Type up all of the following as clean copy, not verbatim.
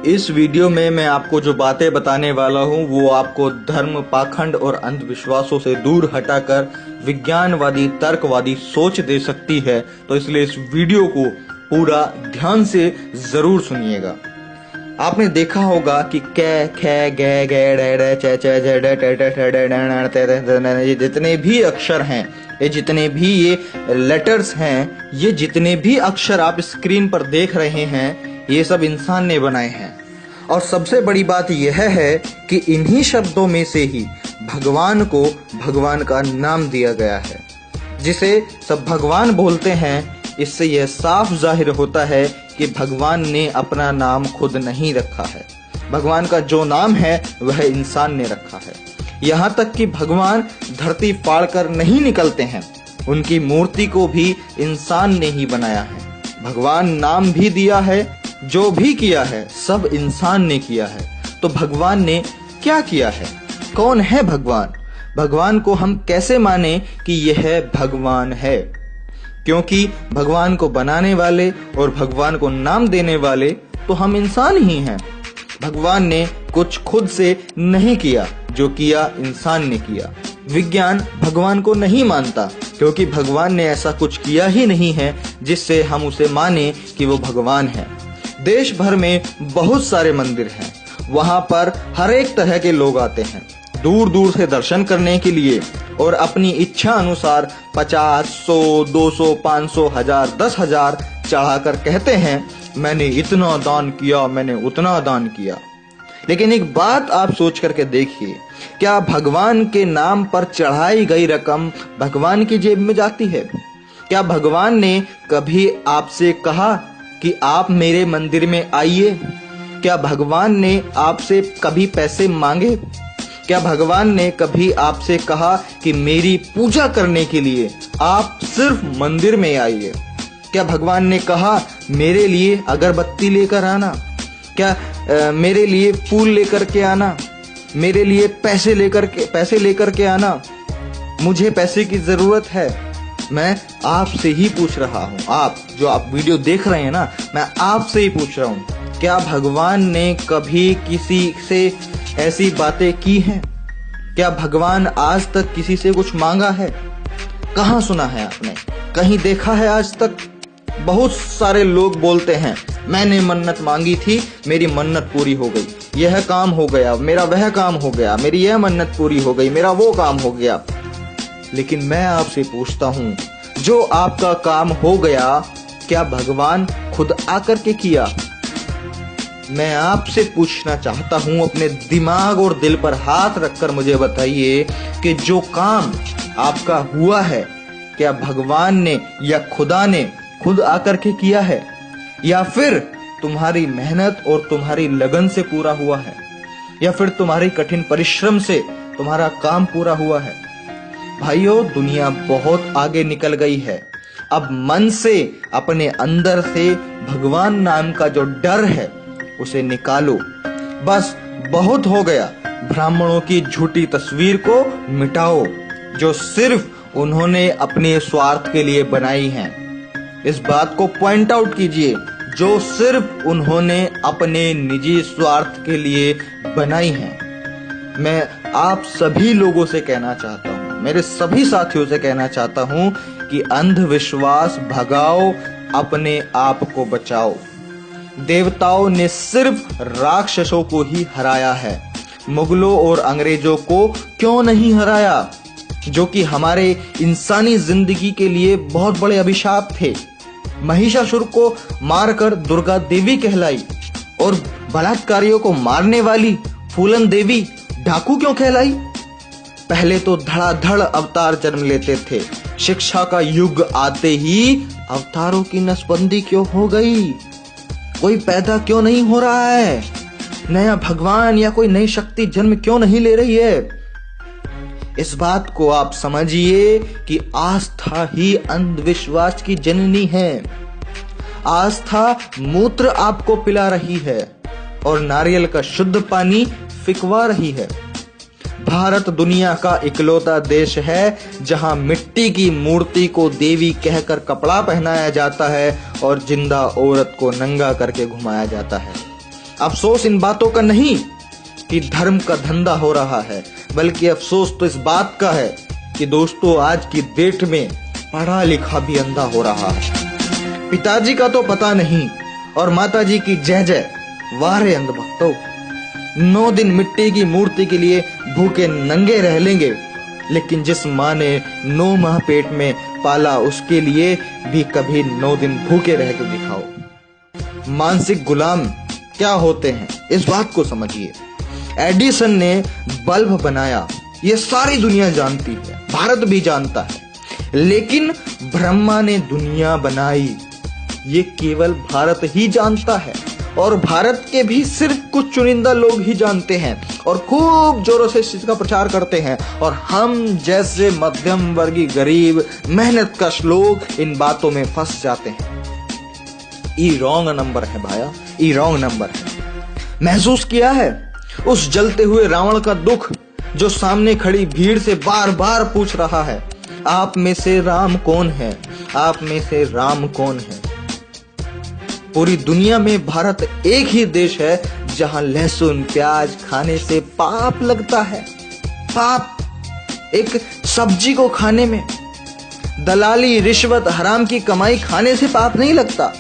इस वीडियो में मैं आपको जो बातें बताने वाला हूँ वो आपको धर्म, पाखंड और अंधविश्वासों से दूर हटाकर विज्ञानवादी, तर्कवादी सोच दे सकती है। तो इसलिए इस वीडियो को पूरा ध्यान से जरूर सुनिएगा। आपने देखा होगा कि कै, खे, गे, गे, डे, डे, चे, चे, जे, डे, टे, टे, टे, डे, डे, टे, टे, टे, टे, ये जितने भी अक्षर हैं, ये जितने भी ये लेटर्स हैं, ये जितने भी अक्षर आप स्क्रीन पर देख रहे हैं, ये सब इंसान ने बनाए हैं। और सबसे बड़ी बात यह है कि इन्हीं शब्दों में से ही भगवान को भगवान का नाम दिया गया है, जिसे सब भगवान बोलते हैं। इससे यह साफ जाहिर होता है कि भगवान ने अपना नाम खुद नहीं रखा है। भगवान का जो नाम है वह इंसान ने रखा है। यहाँ तक कि भगवान धरती फाड़कर नहीं निकलते हैं, उनकी मूर्ति को भी इंसान ने ही बनाया है। भगवान नाम भी दिया है, जो भी किया है सब इंसान ने किया है। तो भगवान ने क्या किया है? कौन है भगवान? भगवान को हम कैसे माने कि यह भगवान है? क्योंकि भगवान को बनाने वाले और भगवान को नाम देने वाले तो हम इंसान ही हैं। भगवान ने कुछ खुद से नहीं किया, जो किया इंसान ने किया। विज्ञान भगवान को नहीं मानता, क्योंकि भगवान ने ऐसा कुछ किया ही नहीं है जिससे हम उसे माने कि वो भगवान है। देश भर में बहुत सारे मंदिर हैं, वहां पर हर एक तरह के लोग आते हैं दूर दूर से दर्शन करने के लिए, और अपनी इच्छा अनुसार 50, 100, 200, 500, 1000, 10,000 चढ़ाकर कहते हैं मैंने इतना दान किया, मैंने उतना दान किया। लेकिन एक बात आप सोच करके देखिए, क्या भगवान के नाम पर चढ़ाई गई रकम भगवान की जेब में जाती है? क्या भगवान ने कभी आपसे कहा कि आप मेरे मंदिर में आइए? क्या भगवान ने आपसे कभी पैसे मांगे? क्या भगवान ने कभी आपसे कहा कि मेरी पूजा करने के लिए आप सिर्फ मंदिर में आइए? क्या भगवान ने कहा मेरे लिए अगरबत्ती लेकर आना? क्या मेरे लिए फूल लेकर के आना? मेरे लिए पैसे लेकर के आना? मुझे पैसे की जरूरत है। मैं आपसे ही पूछ रहा हूँ, आप जो आप वीडियो देख रहे हैं ना, मैं आपसे ही पूछ रहा हूँ, क्या भगवान ने कभी किसी से ऐसी बातें की हैं? क्या भगवान आज तक किसी से कुछ मांगा है? कहाँ सुना है आपने? कहीं देखा है आज तक? बहुत सारे लोग बोलते हैं मैंने मन्नत मांगी थी, मेरी मन्नत पूरी हो गई, यह काम हो गया, मेरा वह काम हो गया, मेरी यह मन्नत पूरी हो गई, मेरा वो काम हो गया। लेकिन मैं आपसे पूछता हूँ, जो आपका काम हो गया, क्या भगवान खुद आकर के किया? मैं आपसे पूछना चाहता हूं, अपने दिमाग और दिल पर हाथ रखकर मुझे बताइए कि जो काम आपका हुआ है, क्या भगवान ने या खुदा ने खुद आकर के किया है, या फिर तुम्हारी मेहनत और तुम्हारी लगन से पूरा हुआ है, या फिर तुम्हारी कठिन परिश्रम से तुम्हारा काम पूरा हुआ है? भाइयों, दुनिया बहुत आगे निकल गई है। अब मन से, अपने अंदर से भगवान नाम का जो डर है उसे निकालो। बस बहुत हो गया। ब्राह्मणों की झूठी तस्वीर को मिटाओ, जो सिर्फ उन्होंने अपने स्वार्थ के लिए बनाई है। इस बात को पॉइंट आउट कीजिए, जो सिर्फ उन्होंने अपने निजी स्वार्थ के लिए बनाई है। मैं आप सभी लोगों से कहना चाहता हूँ, मेरे सभी साथियों से कहना चाहता हूँ कि अंधविश्वास भगाओ, अपने आप को बचाओ। देवताओं ने सिर्फ राक्षसों को ही हराया है, मुगलों और अंग्रेजों को क्यों नहीं हराया, जो कि हमारे इंसानी जिंदगी के लिए बहुत बड़े अभिशाप थे। महिषासुर को मारकर दुर्गा देवी कहलाई, और बलात्कारियों को मारने वाली फूलन देवी डाकू क्यों कहलाई? पहले तो धड़ाधड़ अवतार जन्म लेते थे, शिक्षा का युग आते ही अवतारों की नसबंदी क्यों हो गई? कोई पैदा क्यों नहीं हो रहा है? नया भगवान या कोई नई शक्ति जन्म क्यों नहीं ले रही है? इस बात को आप समझिए कि आस्था ही अंधविश्वास की जननी है। आस्था मूत्र आपको पिला रही है और नारियल का शुद्ध पानी फिकवा रही है। भारत दुनिया का इकलौता देश है जहां मिट्टी की मूर्ति को देवी कहकर कपड़ा पहनाया जाता है और जिंदा औरत को नंगा करके घुमाया जाता है। अफसोस इन बातों का नहीं कि धर्म का धंधा हो रहा है, बल्कि अफसोस तो इस बात का है कि दोस्तों आज की डेट में पढ़ा लिखा भी अंधा हो रहा है। पिताजी का तो पता नहीं और माताजी की जय जय, वारे अंधभक्तों। 9 दिन मिट्टी की मूर्ति के लिए भूखे नंगे रह लेंगे, लेकिन जिस माँ ने 9 माह पेट में पाला उसके लिए भी कभी 9 दिन भूखे रह के दिखाओ। मानसिक गुलाम क्या होते हैं इस बात को समझिए। एडिसन ने बल्ब बनाया, ये सारी दुनिया जानती है, भारत भी जानता है, लेकिन ब्रह्मा ने दुनिया बनाई ये केवल भारत ही जानता है, और भारत के भी सिर्फ कुछ चुनिंदा लोग ही जानते हैं और खूब जोरों से इसका प्रचार करते हैं, और हम जैसे मध्यम वर्गीय गरीब मेहनतकश लोग इन बातों में फंस जाते हैं। ई रॉन्ग नंबर है भाया, ई रॉन्ग नंबर है। महसूस किया है उस जलते हुए रावण का दुख जो सामने खड़ी भीड़ से बार बार पूछ रहा है, आप में से राम कौन है, आप में से राम कौन है। पूरी दुनिया में भारत एक ही देश है जहां लहसुन प्याज खाने से पाप लगता है। पाप एक सब्जी को खाने में, दलाली रिश्वत हराम की कमाई खाने से पाप नहीं लगता,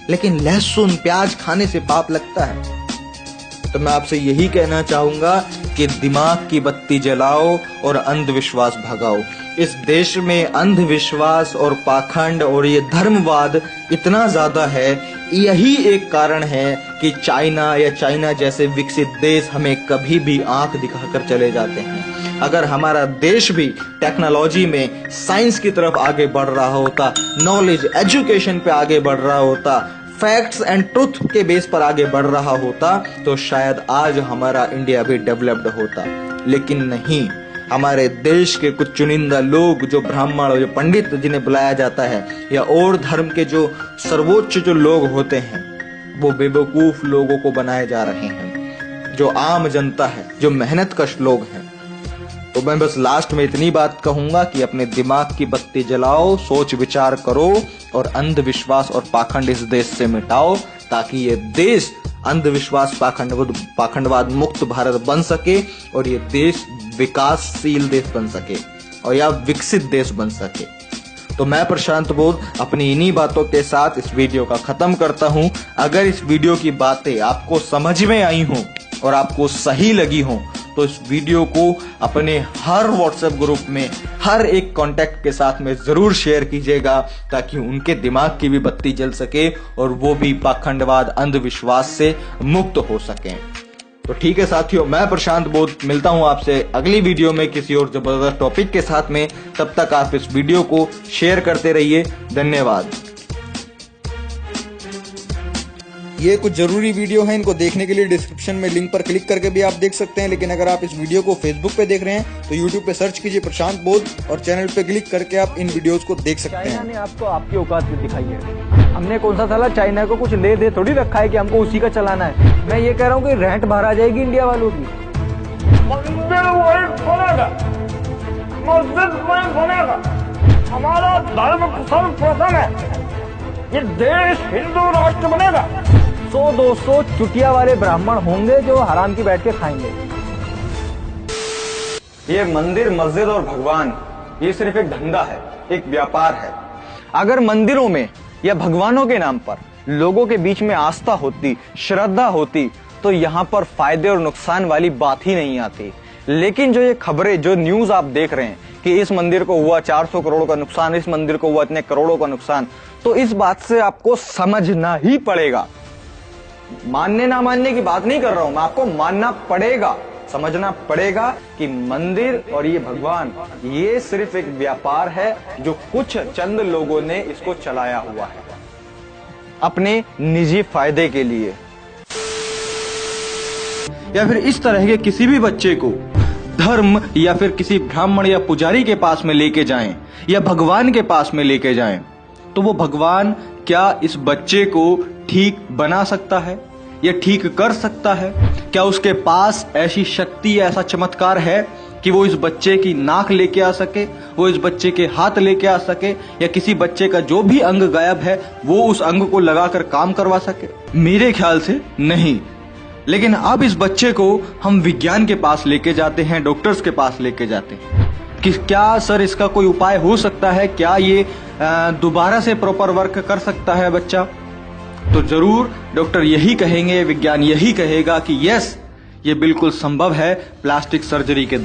लेकिन लहसुन प्याज खाने से पाप लगता है। तो मैं आपसे यही कहना चाहूंगा कि दिमाग की बत्ती जलाओ और अंधविश्वास भगाओ। इस देश में अंधविश्वास और पाखंड और ये धर्मवाद इतना ज्यादा है, यही एक कारण है कि चाइना जैसे विकसित देश हमें कभी भी आंख दिखाकर चले जाते हैं। अगर हमारा देश भी टेक्नोलॉजी में साइंस की तरफ आगे बढ़ रहा होता, नॉलेज एजुकेशन पे आगे बढ़ रहा होता, फैक्ट्स एंड ट्रुथ के बेस पर आगे बढ़ रहा होता, तो शायद आज हमारा इंडिया भी डेवलप्ड होता। लेकिन नहीं, हमारे देश के कुछ चुनिंदा लोग जो ब्राह्मण और जो पंडित जिन्हें बुलाया जाता है, या और धर्म के जो सर्वोच्च जो लोग होते हैं, वो बेवकूफ लोगों को बनाए जा रहे हैं। जो आम जनता है, जो मेहनतकश लोग हैं। तो मैं बस लास्ट में इतनी बात कहूंगा कि अपने दिमाग की बत्ती जलाओ, सोच विचार करो और अंधविश्वास और पाखंड इस देश से मिटाओ, ताकि ये देश अंधविश्वास पाखंडवाद मुक्त भारत बन सके और ये देश विकासशील देश बन सके और या विकसित देश बन सके। तो मैं प्रशांत बोध अपनी इन्हीं बातों के साथ इस वीडियो का खत्म करता हूं। अगर इस वीडियो की बातें आपको समझ में आई हों और आपको सही लगी हों, तो इस वीडियो को अपने हर व्हाट्सएप ग्रुप में हर एक कांटेक्ट के साथ में जरूर शेयर कीजिएगा, ताकि उनके दिमाग की भी बत्ती जल सके और वो भी पाखंडवाद अंधविश्वास से मुक्त हो सकें। तो ठीक है साथियों, मैं प्रशांत बोध मिलता हूं आपसे अगली वीडियो में किसी और जबरदस्त टॉपिक के साथ में। तब तक आप इस वीडियो को शेयर करते रहिए। धन्यवाद। ये कुछ जरूरी वीडियो है, इनको देखने के लिए डिस्क्रिप्शन में लिंक पर क्लिक करके भी आप देख सकते हैं। लेकिन अगर आप इस वीडियो को फेसबुक पे देख रहे हैं तो यूट्यूब पे सर्च कीजिए प्रशांत बोध और चैनल पे क्लिक करके आप इन वीडियोस को देख सकते हैं। चाइना ने आपको आपकी औकात भी दिखाई है। हमने कौन सा साला चाइना को कुछ ले दे थोड़ी रखा है कि हमको उसी का चलाना है। मैं ये कह रहा हूँ कि रेंट बाहर आ जाएगी इंडिया वालों की। मंदिर वही बनेगा, मस्जिद वही बनेगा, हमारा धर्म सर्वप्रथम है, ये देश हिंदू राष्ट्र बनेगा। 100-200 चुटिया वाले ब्राह्मण होंगे जो हराम की बैठ के खाएंगे। ये मंदिर मस्जिद और भगवान ये सिर्फ एक धंधा है, एक व्यापार है। अगर मंदिरों में या भगवानों के नाम पर लोगों के बीच में आस्था होती, श्रद्धा होती, तो यहाँ पर फायदे और नुकसान वाली बात ही नहीं आती। लेकिन जो ये खबरें, जो न्यूज आप देख रहे हैं कि इस मंदिर को हुआ 400 करोड़ का नुकसान, इस मंदिर को हुआ इतने करोड़ों का नुकसान, तो इस बात से आपको समझना ही पड़ेगा। मानने ना मानने की बात नहीं कर रहा हूं मैं, आपको मानना पड़ेगा, समझना पड़ेगा कि मंदिर और ये भगवान ये सिर्फ एक व्यापार है जो कुछ चंद लोगों ने इसको चलाया हुआ है अपने निजी फायदे के लिए। या फिर इस तरह के किसी भी बच्चे को धर्म या फिर किसी ब्राह्मण या पुजारी के पास में लेके जाएं या भगवान के पास में लेके जाएं, तो वो भगवान क्या इस बच्चे को ठीक बना सकता है या ठीक कर सकता है? क्या उसके पास ऐसी शक्ति या ऐसा चमत्कार है कि वो इस बच्चे की नाक लेके आ सके, वो इस बच्चे के हाथ लेके आ सके, या किसी बच्चे का जो भी अंग गायब है वो उस अंग को लगाकर काम करवा सके? मेरे ख्याल से नहीं। लेकिन अब इस बच्चे को हम विज्ञान के पास लेके जाते हैं, डॉक्टर्स के पास लेके जाते हैं कि क्या सर इसका कोई उपाय हो सकता है, क्या ये दोबारा से प्रॉपर वर्क कर सकता है बच्चा? तो जरूर डॉक्टर यही कहेंगे, विज्ञान यही कहेगा कि यस, ये बिल्कुल संभव है प्लास्टिक सर्जरी के द्वारा।